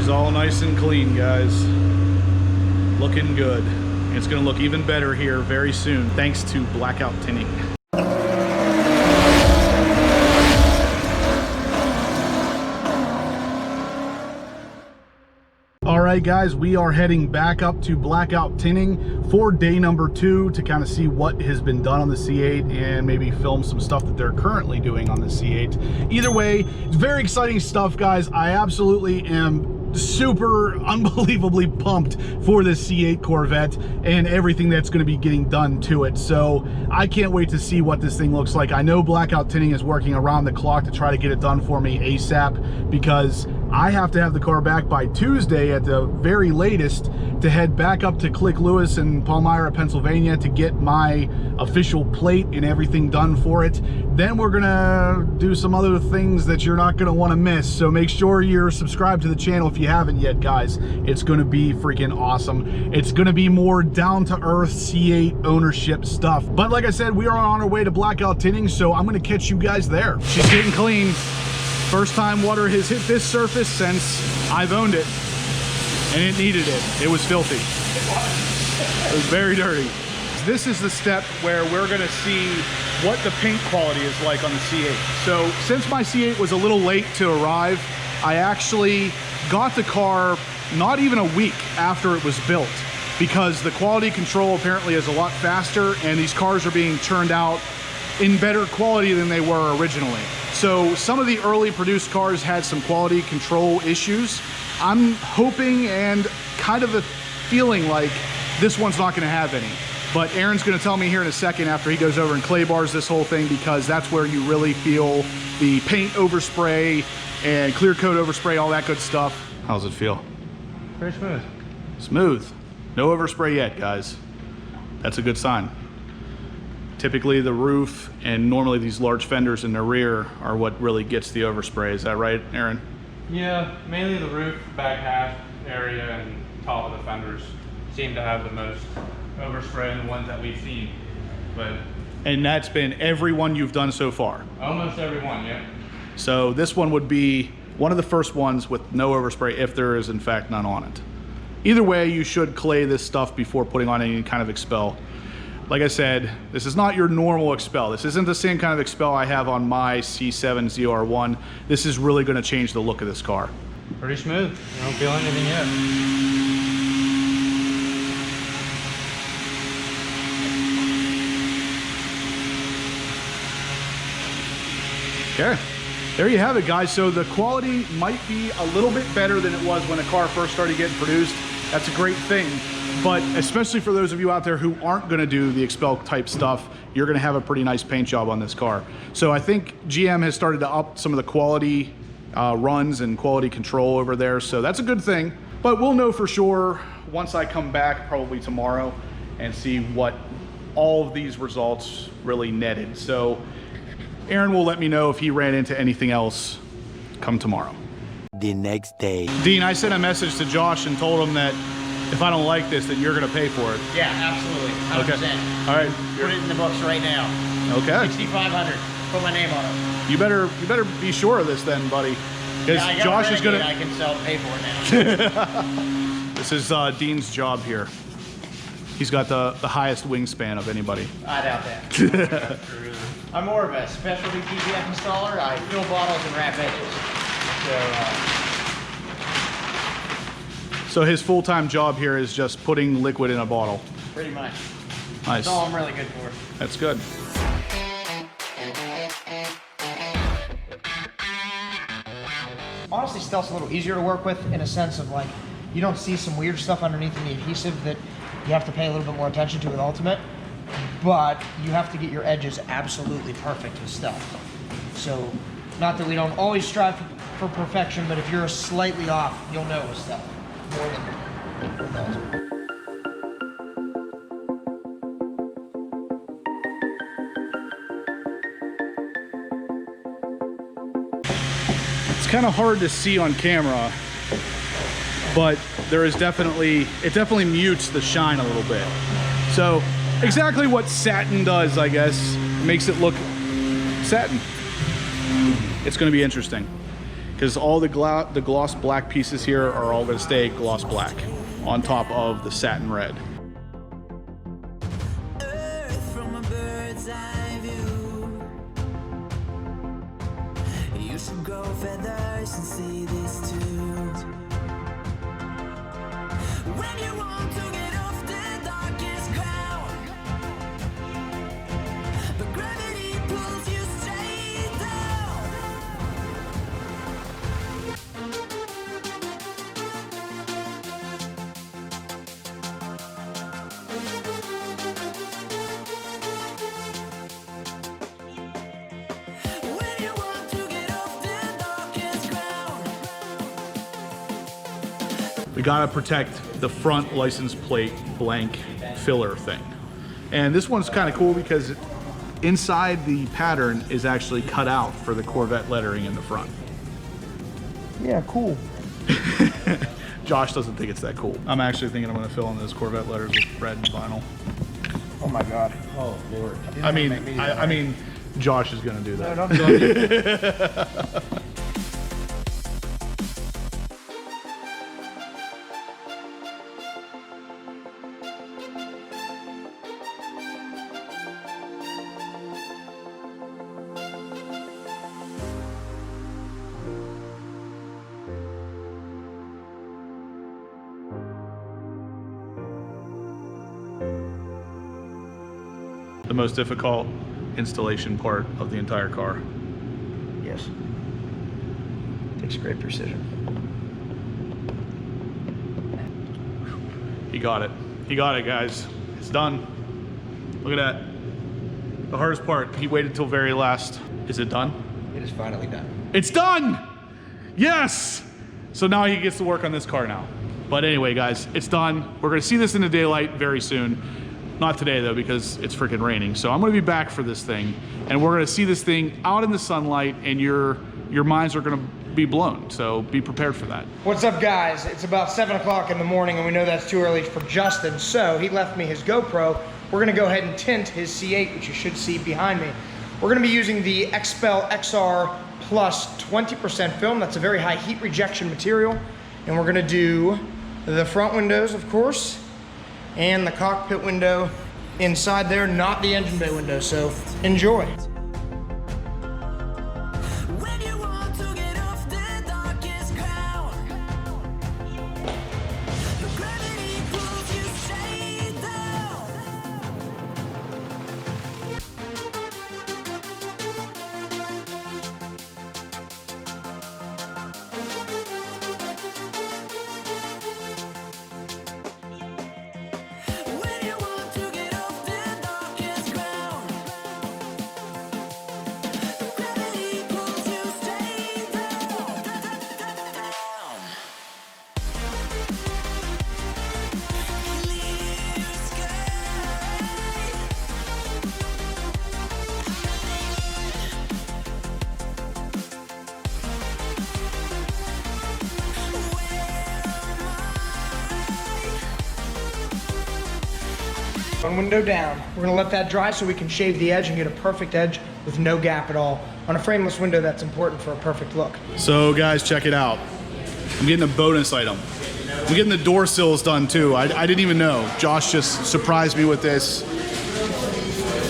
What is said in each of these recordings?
is all nice and clean, guys. Looking good. And it's gonna look even better here very soon, thanks to blackout tinting. All right, guys, we are heading back up to blackout tinting for day number 2 to kind of see what has been done on the C8 and maybe film some stuff that they're currently doing on the C8. Either way, it's very exciting stuff, guys. I absolutely am super unbelievably pumped for this C8 Corvette and everything that's going to be getting done to it. So I can't wait to see what this thing looks like. I know blackout tinting is working around the clock to try to get it done for me ASAP, because I have to have the car back by Tuesday at the very latest to head back up to Click Lewis in Palmyra, Pennsylvania to get my official plate and everything done for it. Then we're gonna do some other things that you're not gonna wanna miss. So make sure you're subscribed to the channel if you haven't yet, guys. It's gonna be freaking awesome. It's gonna be more down-to-earth C8 ownership stuff. But like I said, we are on our way to blackout tinting, so I'm gonna catch you guys there. She's getting clean. First time water has hit this surface since I've owned it, and it needed it. It was filthy. It was very dirty. This is the step where we're gonna see what the paint quality is like on the C8. So since my C8 was a little late to arrive, I actually got the car not even a week after it was built, because the quality control apparently is a lot faster and these cars are being churned out in better quality than they were originally. So some of the early produced cars had some quality control issues. I'm hoping and kind of a feeling like this one's not gonna have any. But Aaron's gonna tell me here in a second after he goes over and clay bars this whole thing, because that's where you really feel the paint overspray and clear coat overspray, all that good stuff. How's it feel? Very smooth. Smooth. No overspray yet, guys. That's a good sign. Typically the roof and normally these large fenders in the rear are what really gets the overspray. Is that right, Aaron? Yeah, mainly the roof, back half area, and top of the fenders seem to have the most overspray in the ones that we've seen. But And that's been every one you've done so far? almost every one, yeah. So this one would be one of the first ones with no overspray, if there is in fact none on it. Either way, you should clay this stuff before putting on any kind of XPEL. Like I said, this is not your normal XPEL. This isn't the same kind of XPEL I have on my C7 ZR1. This is really going to change the look of this car. Pretty smooth. I don't feel anything yet. Okay, there you have it, guys. So the quality might be a little bit better than it was when the car first started getting produced. That's a great thing. But especially for those of you out there who aren't gonna do the XPEL type stuff, you're gonna have a pretty nice paint job on this car. So I think GM has started to up some of the quality runs and quality control over there. So that's a good thing. But we'll know for sure once I come back, probably tomorrow, and see what all of these results really netted. So Aaron will let me know if he ran into anything else come tomorrow. The next day. Dean, I sent a message to Josh and told him that if I don't like this, then you're gonna pay for it. Yeah, absolutely, 100%. Okay. All right. Put it in the books right now. Okay. 6,500. Put my name on it. You better be sure of this then, buddy. Because Yeah, I got Josh is gonna. I can pay for it now. This is Dean's job here. He's got the highest wingspan of anybody. I doubt that. I'm more of a specialty TPF installer. I fill bottles and wrap edges. So his full-time job here is just putting liquid in a bottle. Pretty much. Nice. That's all I'm really good for. That's good. Honestly, stealth's a little easier to work with in a sense of like, you don't see some weird stuff underneath in the adhesive that you have to pay a little bit more attention to with Ultimate, but you have to get your edges absolutely perfect with stealth. So, not that we don't always strive for perfection, but if you're slightly off, you'll know with stealth more than with Ultimate. It's kind of hard to see on camera, but there is definitely, it definitely mutes the shine a little bit. So exactly what satin does, I guess, makes it look satin. It's going to be interesting because all the gloss black pieces here are all going to stay gloss black on top of the satin red. From a bird's eye view, you should grow feathers and see this too. When you want to get off the darkest ground, but gravity pulls you straight down. When you want to get off the darkest ground. We gotta protect the front license plate blank filler thing. And this one's kind of cool because inside the pattern is actually cut out for the Corvette lettering in the front. Yeah, cool. Josh doesn't think it's that cool. I'm actually thinking I'm gonna fill in those Corvette letters with red vinyl. Oh my God. Oh Lord. I mean, Josh is gonna do that. No, don't do it. The most difficult installation part of the entire car. Yes. Takes great precision. He got it. He got it, guys. It's done. Look at that. The hardest part, he waited till very last. Is it done? It is finally done. It's done! Yes! So now he gets to work on this car now. But anyway, guys, it's done. We're gonna see this in the daylight very soon. Not today though, because it's freaking raining. So I'm gonna be back for this thing, and we're gonna see this thing out in the sunlight, and your minds are gonna be blown. So be prepared for that. What's up, guys? It's about 7 o'clock in the morning, and we know that's too early for Justin, so he left me his GoPro. We're gonna go ahead and tint his C8, which you should see behind me. We're gonna be using the XPEL XR plus 20% film. That's a very high heat rejection material. And we're gonna do the front windows, of course, and the cockpit window inside there, not the engine bay window, so enjoy. When you want to get off the darkest ground, but gravity pulls you straight down. When you want to get off the darkest ground, gravity pulls you straight down. Clear sky. One window down. We're gonna let that dry so we can shave the edge and get a perfect edge with no gap at all. On a frameless window, that's important for a perfect look. So guys, check it out. I'm getting a bonus item. I'm getting the door sills done too. I didn't even know. Josh just surprised me with this.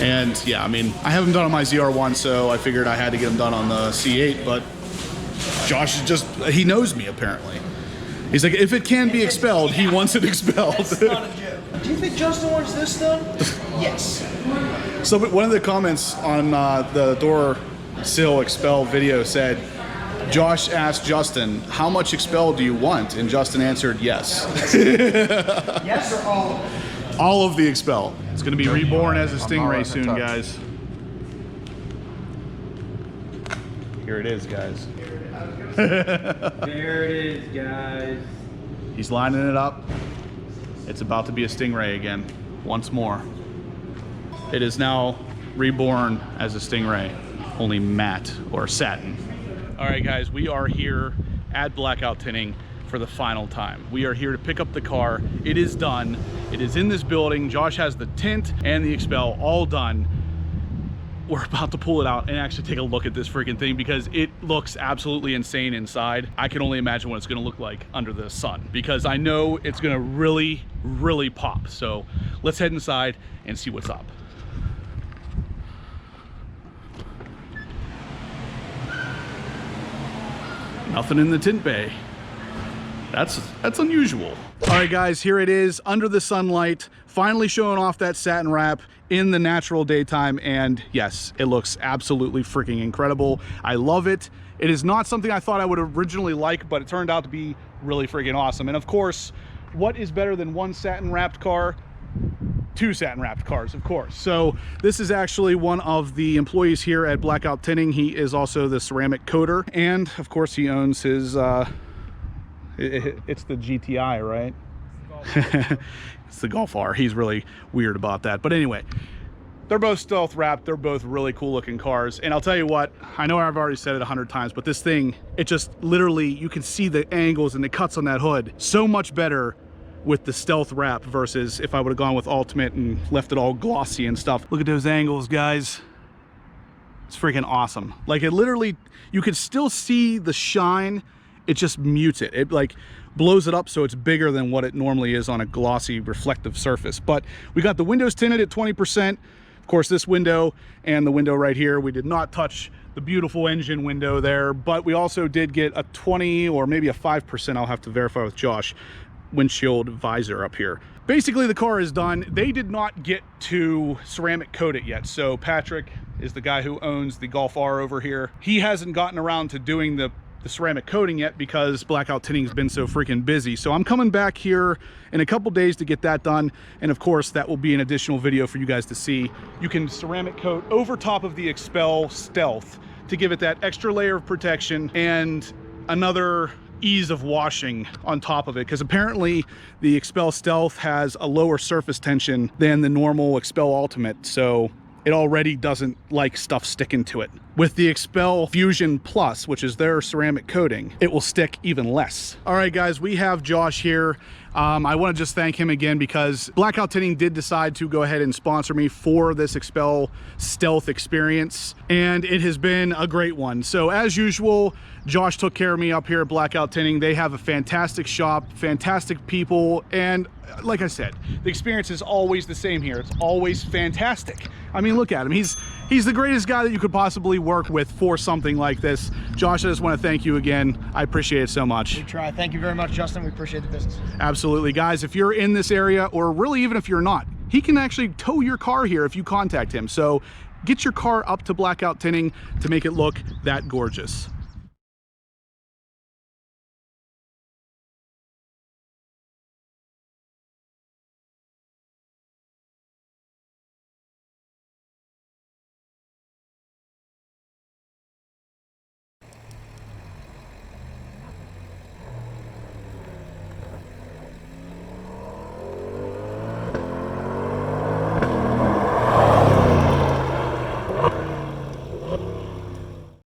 And yeah, I mean, I have them done on my ZR1, so I figured I had to get them done on the C8, but Josh is just, he knows me apparently. He's like, if it can be expelled, he wants it expelled. That's not a joke. Do you think Justin wants this done? Yes. So one of the comments on the door sill expel video said, Josh asked Justin, how much expel do you want? And Justin answered yes. Yes or all of it? All of the expel. It's gonna be reborn as a Stingray soon, guys. Here it is, guys. There it is, guys. He's lining it up. It's about to be a Stingray again, once more. It is now reborn as a Stingray, only matte or satin. All right, guys, we are here at Blackout Tinting for the final time. We are here to pick up the car. It is done. It is in this building. Josh has the tint and the expel all done. we're about to pull it out and actually take a look at this freaking thing because it looks absolutely insane inside. I can only imagine what it's gonna look like under the sun because I know it's gonna really, really pop. So let's head inside and see what's up. Nothing in the tint bay. That's unusual. All right, guys, here it is under the sunlight, finally showing off that satin wrap in the natural daytime. And yes, it looks absolutely freaking incredible. I love it. It is not something I thought I would originally like, but it turned out to be really freaking awesome. And of course, what is better than one satin wrapped car? Two satin wrapped cars, of course. So this is actually one of the employees here at Blackout Tinting. He is also the ceramic coater, and of course he owns his it's the GTI, right? It's the Golf R. He's really weird about that, but anyway, they're both stealth wrapped. They're both really cool looking cars, and I'll tell you what, I know I've already said it 100 times, but this thing, it just literally, you can see the angles and the cuts on that hood so much better with the stealth wrap versus if I would have gone with ultimate and left it all glossy and stuff. Look at those angles, guys. It's freaking awesome. Like, it literally, you could still see the shine. It just mutes it. It like blows it up so it's bigger than what it normally is on a glossy reflective surface. But we got the windows tinted at 20%. Of course, this window and the window right here, we did not touch the beautiful engine window there, but we also did get a 20 or maybe a 5%, I'll have to verify with Josh, windshield visor up here. Basically, the car is done. They did not get to ceramic coat it yet. So Patrick is the guy who owns the Golf R over here. He hasn't gotten around to doing the ceramic coating yet because Blackout Tinting's been so freaking busy. So I'm coming back here in a couple days to get that done. And of course, that will be an additional video for you guys to see. You can ceramic coat over top of the XPEL Stealth to give it that extra layer of protection and another ease of washing on top of it, because apparently the XPEL Stealth has a lower surface tension than the normal XPEL Ultimate, so it already doesn't like stuff sticking to it. With the XPEL Fusion Plus, which is their ceramic coating, it will stick even less. All right, guys, we have Josh here. I want to just thank him again because Blackout Tinting did decide to go ahead and sponsor me for this XPEL Stealth experience, and it has been a great one. So as usual, Josh took care of me up here at Blackout Tinting. They have a fantastic shop, fantastic people, and like I said, the experience is always the same here. It's always fantastic. I mean, look at him. He's the greatest guy that you could possibly work with for something like this. Josh, I just want to thank you again. I appreciate it so much. We try. Thank you very much, Justin. We appreciate the business. Absolutely. Guys, if you're in this area, or really even if you're not, he can actually tow your car here if you contact him. So get your car up to Blackout Tinting to make it look that gorgeous.